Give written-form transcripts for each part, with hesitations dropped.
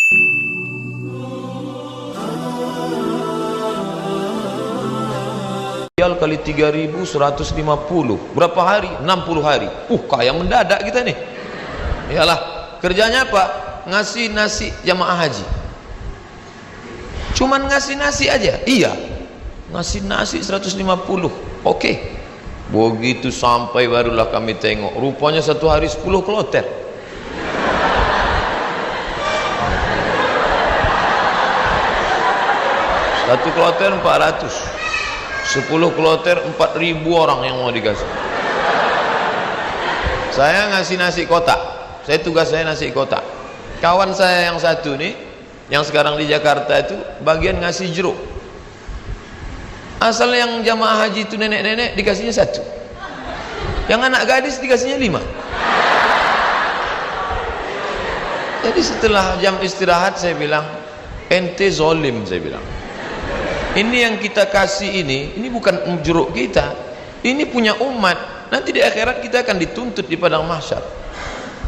Kali 3.150 berapa hari? 60 hari. Kaya mendadak kita nih. Iyalah, kerjanya apa? Ngasih nasi jamaah haji. Cuman ngasih nasi aja. Iya, ngasih nasi 150. Oke. Begitu sampai barulah kami tengok, rupanya satu hari 10 kloter. Satu kloter 400, 10 kloter 4.000 orang yang mau dikasih. Saya ngasih nasi kotak. Tugas saya nasi kotak. Kawan saya yang satu nih, yang sekarang di Jakarta itu bagian ngasih jeruk. Asal yang jamaah haji itu nenek-nenek dikasihnya 1, yang anak gadis dikasihnya 5. Jadi setelah jam istirahat saya bilang, ente zolim, saya bilang. Ini yang kita kasih ini bukan jeruk kita, ini punya umat. Nanti di akhirat kita akan dituntut di padang mahsyar.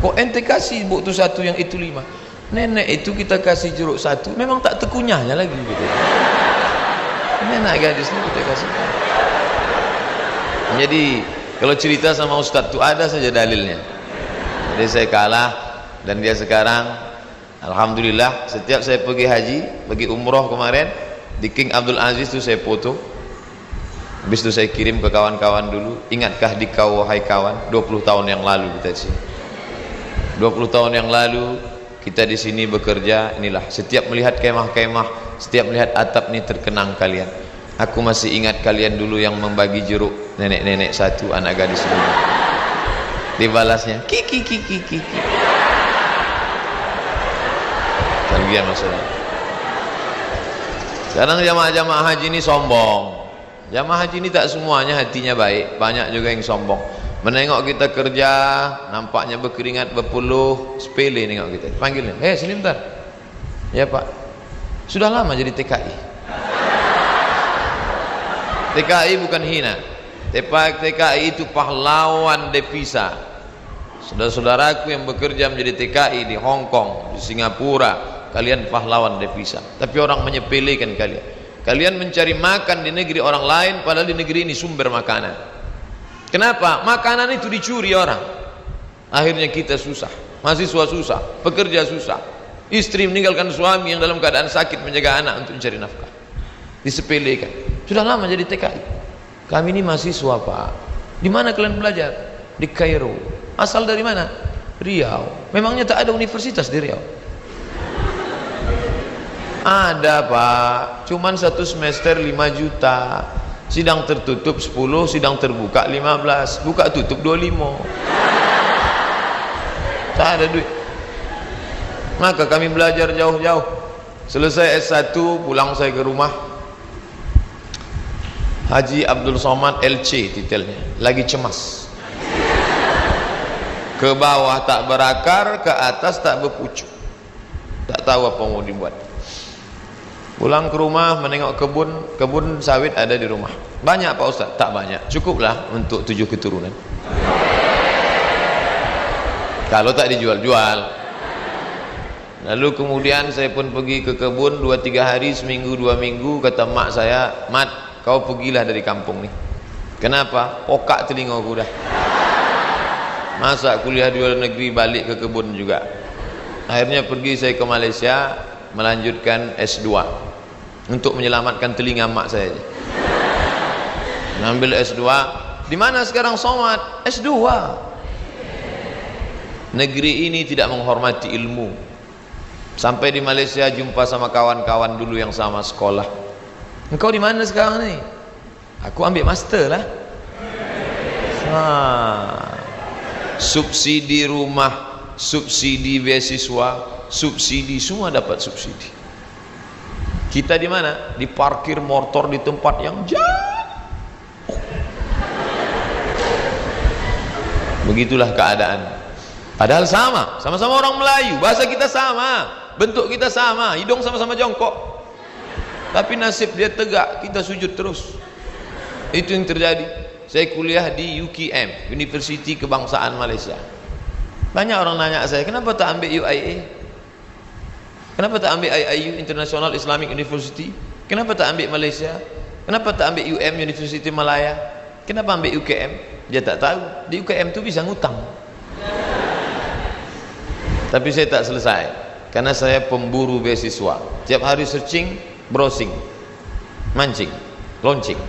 Kok ente kasih buktu 1 yang itu 5? Nenek itu kita kasih jeruk 1, memang tak tekunyahnya lagi gitu. Nenek gadis ini kita kasih. Jadi kalau cerita sama Ustadz itu ada saja dalilnya. Jadi saya kalah dan dia sekarang, alhamdulillah, setiap saya pergi haji, pergi umroh kemarin di King Abdul Aziz itu saya foto. Habis itu saya kirim ke kawan-kawan dulu. Ingatkah di kau wahai kawan, 20 tahun yang lalu kita di sini. 20 tahun yang lalu kita di sini bekerja. Inilah, setiap melihat kemah-kemah, setiap melihat atap ini terkenang kalian. Aku masih ingat kalian dulu yang membagi jeruk, nenek-nenek 1, anak gadis 5. Dibalasnya kiki. Bagian masalah. Sekarang jamaah-jamaah haji ini sombong. Jamaah haji ini tak semuanya hatinya baik, banyak juga yang sombong. Menengok kita kerja, nampaknya berkeringat, berpeluh, sepele nengok kita. Panggilnya, sini bentar. Ya Pak, sudah lama jadi TKI. TKI bukan hina. TKI itu pahlawan devisa. Saudara-saudaraku yang bekerja menjadi TKI di Hong Kong, di Singapura, kalian pahlawan devisa. Tapi orang menyepelekan kalian. Kalian mencari makan di negeri orang lain, padahal di negeri ini sumber makanan. Kenapa? Makanan itu dicuri orang. Akhirnya kita susah, mahasiswa susah, pekerja susah, istri meninggalkan suami yang dalam keadaan sakit menjaga anak untuk mencari nafkah. Disepelekan. Sudah lama jadi TKI. Kami ini mahasiswa Pak. Di mana kalian belajar? Di Kairo. Asal dari mana? Riau. Memangnya tak ada universitas di Riau? Ada Pak, cuman 1 semester 5 juta. Sidang tertutup 10, sidang terbuka 15, buka tutup 25. Tak ada duit. Maka kami belajar jauh-jauh. Selesai S1, pulang saya ke rumah. Haji Abdul Somad LC titelnya, lagi cemas. Ke bawah tak berakar, ke atas tak berpucuk. Tak tahu apa mau dibuat. Pulang ke rumah menengok kebun sawit ada di rumah. Banyak Pak Ustaz? Tak banyak, cukuplah untuk 7 keturunan. Kalau tak dijual-jual. Lalu kemudian saya pun pergi ke kebun 2-3 hari, seminggu 2 minggu. Kata mak saya, Mat, kau pergilah dari kampung nih. Kenapa? Pokak telingaku dah. Masa kuliah di luar negeri balik ke kebun juga. Akhirnya pergi saya ke Malaysia melanjutkan S2 untuk menyelamatkan telinga mak saya aja. Ngambil S2. Di mana sekarang Somad? S2. Negeri ini tidak menghormati ilmu. Sampai di Malaysia jumpa sama kawan-kawan dulu yang sama sekolah. Engkau di mana sekarang nih? Aku ambil master lah. Subsidi rumah, subsidi beasiswa, subsidi, semua dapat subsidi. Kita di mana? Di parkir motor di tempat yang jauh. Begitulah keadaan. Padahal sama-sama orang Melayu, bahasa kita sama, bentuk kita sama, hidung sama-sama jongkok. Tapi nasib dia tegak, kita sujud terus. Itu yang terjadi. Saya kuliah di UKM, Universiti Kebangsaan Malaysia. Banyak orang nanya saya, kenapa tak ambil UIA? Kenapa tak ambil IIU, International Islamic University? Kenapa tak ambil Malaysia? Kenapa tak ambil UM, University Malaya? Kenapa ambil UKM? Dia tak tahu di UKM tu bisa ngutang. Tapi saya tak selesai, karena saya pemburu beasiswa. Tiap hari searching, browsing, mancing, launching.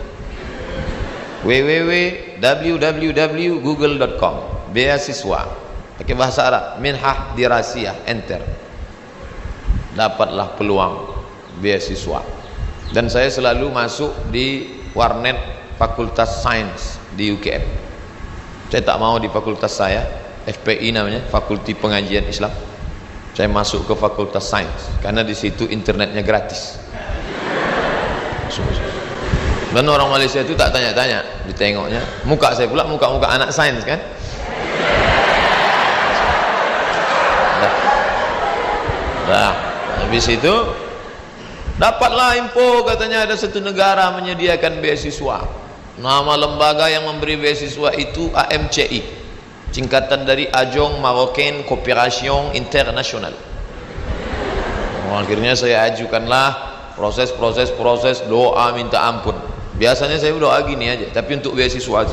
www.google.com, beasiswa pakai bahasa Arab, minhah dirasiyah, enter, dapatlah peluang beasiswa. Dan saya selalu masuk di warnet Fakultas Sains di UKM. Saya tak mau di fakultas saya, FPI namanya, Fakulti Pengajian Islam. Saya masuk ke Fakultas Sains karena di situ internetnya gratis. Dan orang Malaysia itu tak tanya-tanya, ditengoknya muka saya pula, muka-muka anak sains kan. Nah, habis itu dapatlah info, katanya ada satu negara menyediakan beasiswa. Nama lembaga yang memberi beasiswa itu AMCI, singkatan dari Ajong Marocain Coopération International. Akhirnya saya ajukanlah, proses doa minta ampun. Biasanya saya doa gini aja, tapi untuk beasiswa aja.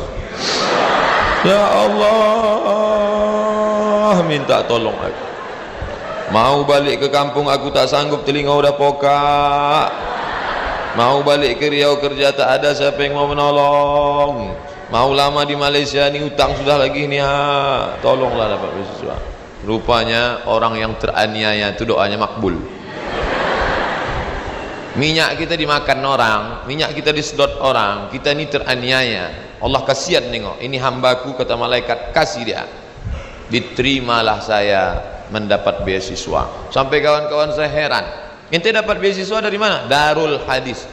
Ya Allah, minta tolong aku. Mau balik ke kampung aku tak sanggup, telinga udah pokak. Mau balik ke Riau kerja tak ada siapa yang mau menolong. Mau lama di Malaysia ni utang sudah lagi ni, tolonglah dapat beasiswa. Rupanya orang yang teraniaya itu doanya makbul. Minyak kita dimakan orang, minyak kita disedot orang, kita ini teraniaya. Allah kasihan nengok, ini hambaku, kata malaikat, kasih dia. Diterimalah saya mendapat beasiswa. Sampai kawan-kawan saya heran, ente dapat beasiswa dari mana? Darul Hadis.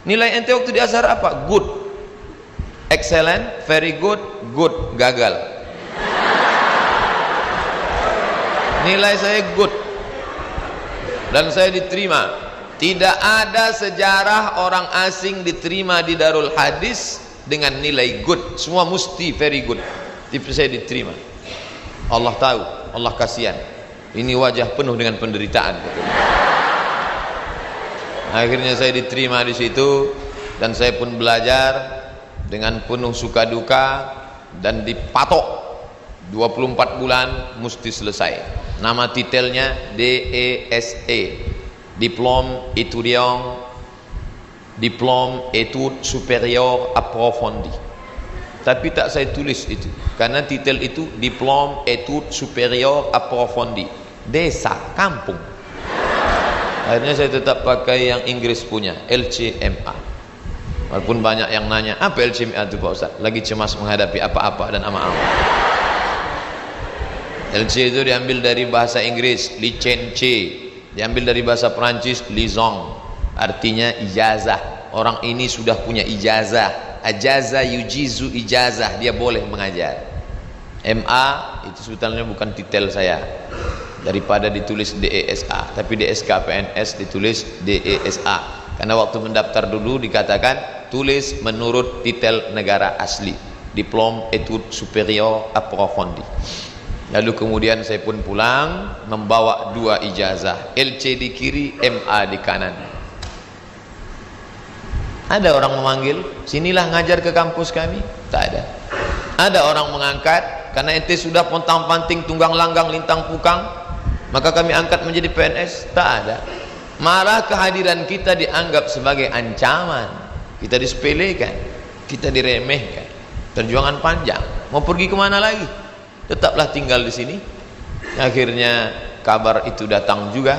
Nilai ente waktu di Azhar apa? Good, excellent, very good, good, gagal. Nilai saya good dan saya diterima. Tidak ada sejarah orang asing diterima di Darul Hadis dengan nilai good, semua mesti very good. Tapi saya diterima. Allah tahu, Allah kasihan. Ini wajah penuh dengan penderitaan. Akhirnya saya diterima di situ dan saya pun belajar dengan penuh suka duka dan dipatok 24 bulan mesti selesai. Nama titelnya DESE, Diplôme étudiant, Diplôme études supérieures approfondies. Tapi tak saya tulis itu, karena titel itu Diplôme études supérieures approfondies, desa, kampung. Akhirnya saya tetap pakai yang Inggris punya, LCMA. Walaupun banyak yang nanya, apa LCMA itu Pak Ustaz? Lagi cemas menghadapi apa-apa dan ama-ama. LC itu diambil dari bahasa Inggris, licence. Diambil dari bahasa Perancis, liaison, artinya ijazah. Orang ini sudah punya ijazah, ajaza yujizu ijazah, dia boleh mengajar. MA itu sebetulnya bukan titel saya, daripada ditulis DESA, tapi DSK PNS ditulis DESA, karena waktu mendaftar dulu dikatakan tulis menurut titel negara asli, Diplôme études supérieures approfondies. Lalu kemudian saya pun pulang membawa 2 ijazah, LC di kiri, MA di kanan. Ada orang memanggil, sinilah ngajar ke kampus kami? Tak ada. Ada orang mengangkat, karena ente sudah pontang panting, tunggang langgang, lintang pukang, maka kami angkat menjadi PNS? Tak ada. Malah kehadiran kita dianggap sebagai ancaman, kita disepelekan, kita diremehkan. Perjuangan panjang, mau pergi kemana lagi? Tetaplah tinggal di sini. Akhirnya kabar itu datang juga,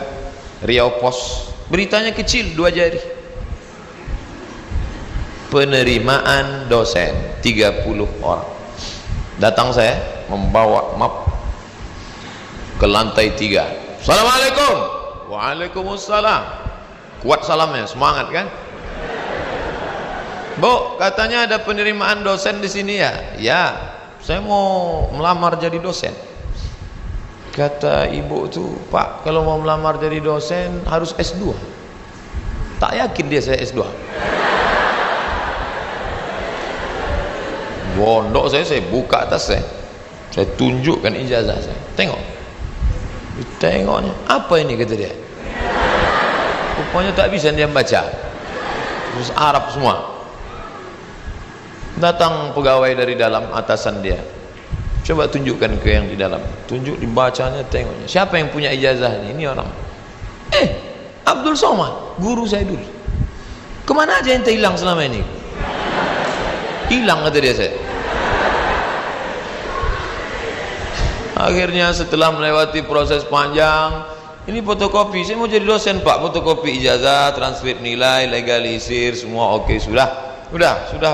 Riau Pos, beritanya kecil 2 jari, penerimaan dosen 30 orang. Datang saya membawa map ke lantai 3. Assalamualaikum. Waalaikumsalam. Kuat salamnya, semangat kan? Bu, katanya ada penerimaan dosen di sini ya? Ya, saya mau melamar jadi dosen. Kata ibu tuh, Pak, kalau mau melamar jadi dosen harus S2. Tak yakin dia saya S2. Bondok saya buka atas saya tunjukkan ijazah saya. Tengok. Tengoknya, apa ini kata dia? Rupanya tak bisa dia baca, terus Arab semua. Datang pegawai dari dalam, atasan dia, coba tunjukkan ke yang di dalam. Tunjuk, dibacanya, tengoknya. Siapa yang punya ijazah ini? Ini orang. Abdul Somad, guru saya dulu. Kemana aja ente hilang selama ini? Hilang, kata dia saya. Akhirnya setelah melewati proses panjang, ini fotokopi, saya mau jadi dosen pak, fotokopi ijazah, transkrip nilai, legalisir, semua oke, sudah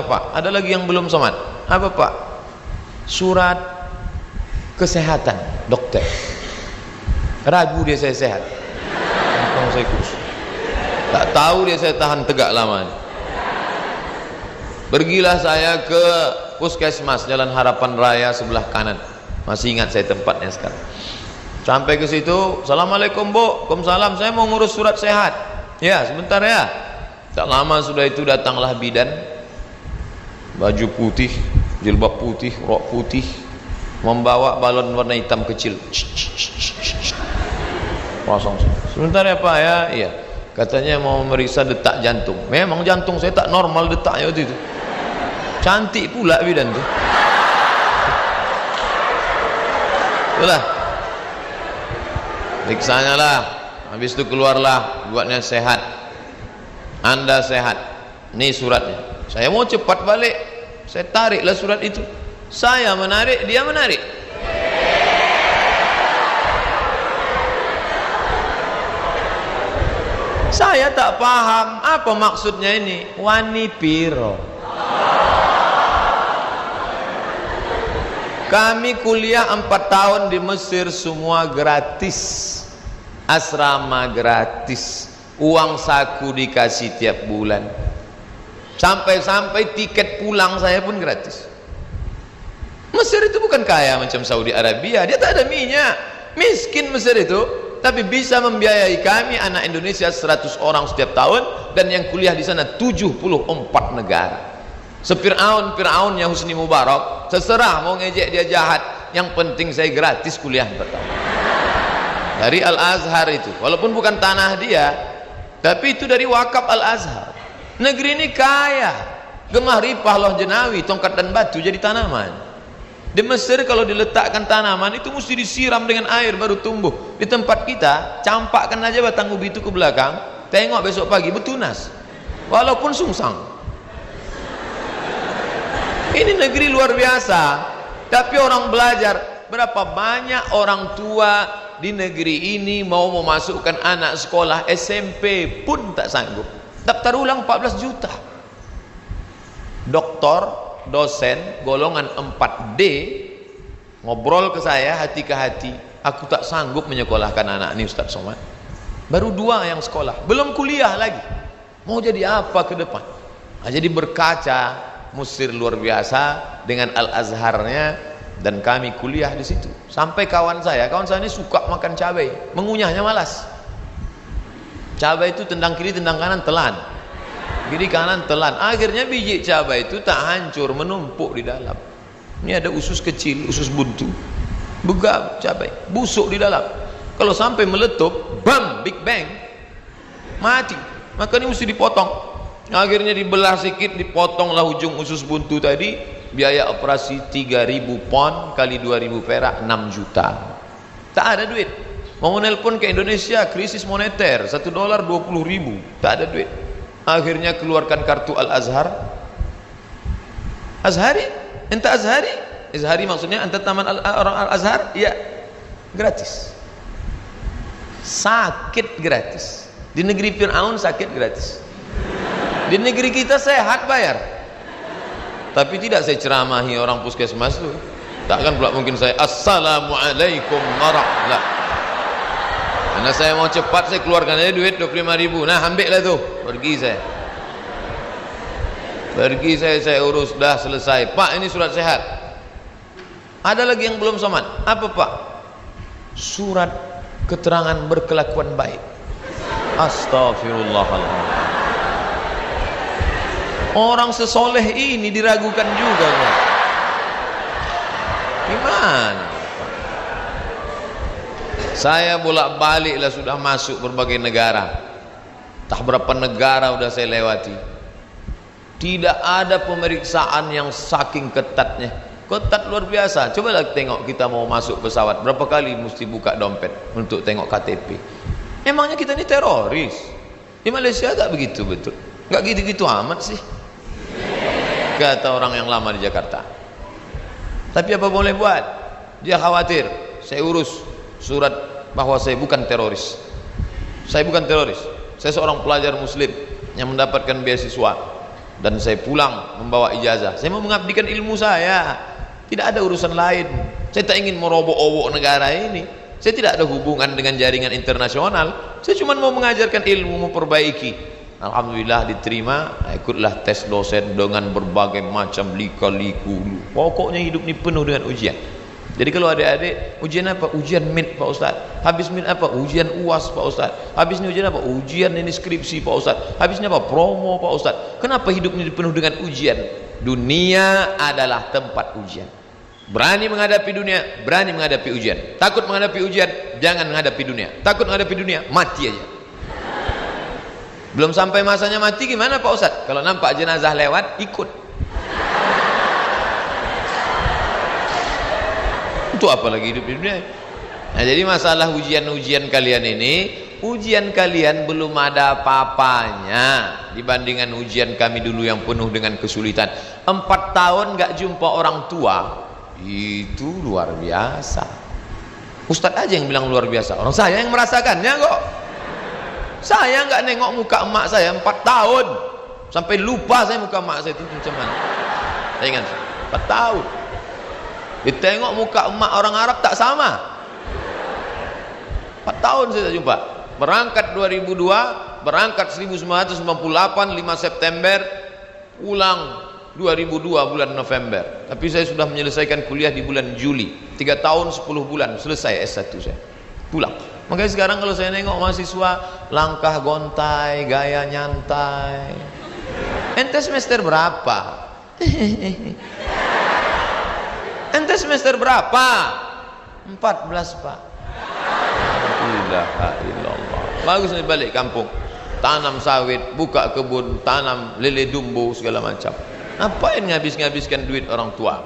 pak. Ada lagi yang belum Somad. Apa pak? Surat kesehatan dokter. Ragu dia saya sehat. Saya kurus. Tak tahu dia saya tahan tegak lama. Pergilah saya ke puskesmas Jalan Harapan Raya sebelah kanan. Masih ingat saya tempatnya sekarang. Sampai ke situ, assalamualaikum bu, waalaikumsalam, saya mau ngurus surat sehat. Ya sebentar ya. Tak lama sudah itu datanglah bidan, baju putih, jilbab putih, rok putih, membawa balon warna hitam kecil. Kosong. Sebentar ya pak ya. Iya. Katanya mau memeriksa detak jantung. Memang jantung saya tak normal detaknya waktu itu. Cantik pula bidan tuh. Itulah. Periksanya lah. Habis itu keluarlah, buatnya sehat. Anda sehat. Ini suratnya. Saya mau cepat balik. Saya tariklah surat itu. Saya menarik, dia menarik. Saya tak paham apa maksudnya ini. Wani piro. Kami kuliah 4 tahun di Mesir, semua gratis. Asrama gratis. Uang saku dikasih tiap bulan. Sampai-sampai tiket pulang saya pun gratis. Mesir itu bukan kaya macam Saudi Arabia. Dia tak ada minyak. Miskin Mesir itu, tapi bisa membiayai kami anak Indonesia 100 orang setiap tahun, dan yang kuliah di sana 74 negara. Fir'aunnya Husni Mubarak, terserah mau ngejek dia jahat, yang penting saya gratis kuliah 4 tahun dari Al-Azhar itu. Walaupun bukan tanah dia, tapi itu dari wakaf Al-Azhar. Negeri ini kaya, gemah ripah loh jenawi, tongkat dan batu jadi tanaman. Di Mesir kalau diletakkan tanaman itu mesti disiram dengan air baru tumbuh. Di tempat kita campakkan aja batang ubi itu ke belakang, tengok besok pagi betunas walaupun sungsang. Ini negeri luar biasa, tapi orang belajar. Berapa banyak orang tua di negeri ini mau memasukkan anak sekolah SMP pun tak sanggup. Daftar ulang 14 juta. Doktor, dosen golongan 4D ngobrol ke saya hati ke hati, aku tak sanggup menyekolahkan anak ini Ustaz Somad. Baru 2 yang sekolah, belum kuliah lagi, mau jadi apa ke depan. Jadi berkaca Mesir luar biasa dengan Al-Azharnya, dan kami kuliah di situ. Sampai kawan saya ini suka makan cabai, mengunyahnya malas. Cabai itu tendang kiri tendang kanan telan, kiri kanan telan. Akhirnya biji cabai itu tak hancur, menumpuk di dalam. Ini ada usus kecil, usus buntu, begap cabai, busuk di dalam. Kalau sampai meletup, bam, big bang, mati. Maka ini mesti dipotong. Akhirnya dibelah sedikit, dipotonglah ujung usus buntu tadi. Biaya operasi 3.000 pon kali 2.000 perak, 6 juta. Tak ada duit. Mau menelpon ke Indonesia, krisis moneter, $1 20.000, tak ada duit. Akhirnya keluarkan kartu Al-Azhar. Azhari? Enta Azhari? Azhari maksudnya enta taman orang Al-Azhar? Ya, gratis. Sakit gratis. Di negeri Fir'aun sakit gratis. Di negeri kita sehat bayar. Tapi tidak saya ceramahi orang puskesmas itu. Takkan pula mungkin saya assalamualaikum warahmatullahi. Karena saya mau cepat, saya keluarkan aja duit 25.000. Nah, ambil lah tuh. Pergi saya. Pergi saya urus, dah selesai. Pak, ini surat sehat. Ada lagi yang belum Somad. Apa pak? Surat keterangan berkelakuan baik. Astagfirullahaladzim. Orang sesoleh ini diragukan juga Pak. Gimana? Saya bolak-balik lah sudah masuk berbagai negara. Entah berapa negara udah saya lewati, tidak ada pemeriksaan yang saking ketatnya. Ketat luar biasa. Cobalah tengok kita mau masuk pesawat, berapa kali mesti buka dompet untuk tengok KTP. Emangnya kita ini teroris? Di Malaysia tak begitu betul? Nggak gitu-gitu amat sih, kata orang yang lama di Jakarta. Tapi apa boleh buat? Dia khawatir. Saya urus surat bahwa saya bukan teroris. Saya bukan teroris. Saya seorang pelajar muslim yang mendapatkan beasiswa, dan saya pulang membawa ijazah. Saya mau mengabdikan ilmu saya, tidak ada urusan lain. Saya tak ingin merobok-obok negara ini. Saya tidak ada hubungan dengan jaringan internasional. Saya cuma mau mengajarkan ilmu, memperbaiki. Alhamdulillah diterima. Ikutlah tes dosen dengan berbagai macam lika-liku. Pokoknya hidup ini penuh dengan ujian. Jadi kalau adik-adik, ujian apa? Ujian MIT Pak Ustaz. Habis MIT apa? Ujian UAS Pak Ustaz. Habis ini ujian apa? Ujian ini skripsi Pak Ustaz. Habisnya apa? Promo Pak Ustaz. Kenapa hidup ini penuh dengan ujian? Dunia adalah tempat ujian. Berani menghadapi dunia, berani menghadapi ujian. Takut menghadapi ujian, jangan menghadapi dunia. Takut menghadapi dunia, mati aja. Belum sampai masanya mati gimana Pak Ustaz? Kalau nampak jenazah lewat, ikut. Itu apalagi hidup di dunia. Nah, jadi masalah ujian-ujian kalian ini, ujian kalian belum ada apa-apanya dibandingkan ujian kami dulu yang penuh dengan kesulitan. 4 tahun gak jumpa orang tua, itu luar biasa. Ustadz aja yang bilang luar biasa, orang saya yang merasakannya kok. Saya nggak nengok muka emak saya 4 tahun, sampai lupa saya muka emak saya itu macam mana. Saya ingat 4 tahun. Ditengok muka emak orang Arab tak sama. 4 tahun saya tak jumpa. Berangkat 2002, berangkat 1998 5 September, pulang 2002 bulan November. Tapi saya sudah menyelesaikan kuliah di bulan Juli. 3 tahun 10 bulan selesai S1 saya. Pulang. Makanya sekarang kalau saya nengok mahasiswa, langkah gontai, gaya nyantai. Ente semester berapa? Ente semester berapa? 14 Pak. Ilaha illallah. Bagus nih balik kampung, tanam sawit, buka kebun, tanam lele dumbo segala macam. Ngapain ngabis-ngabiskan duit orang tua?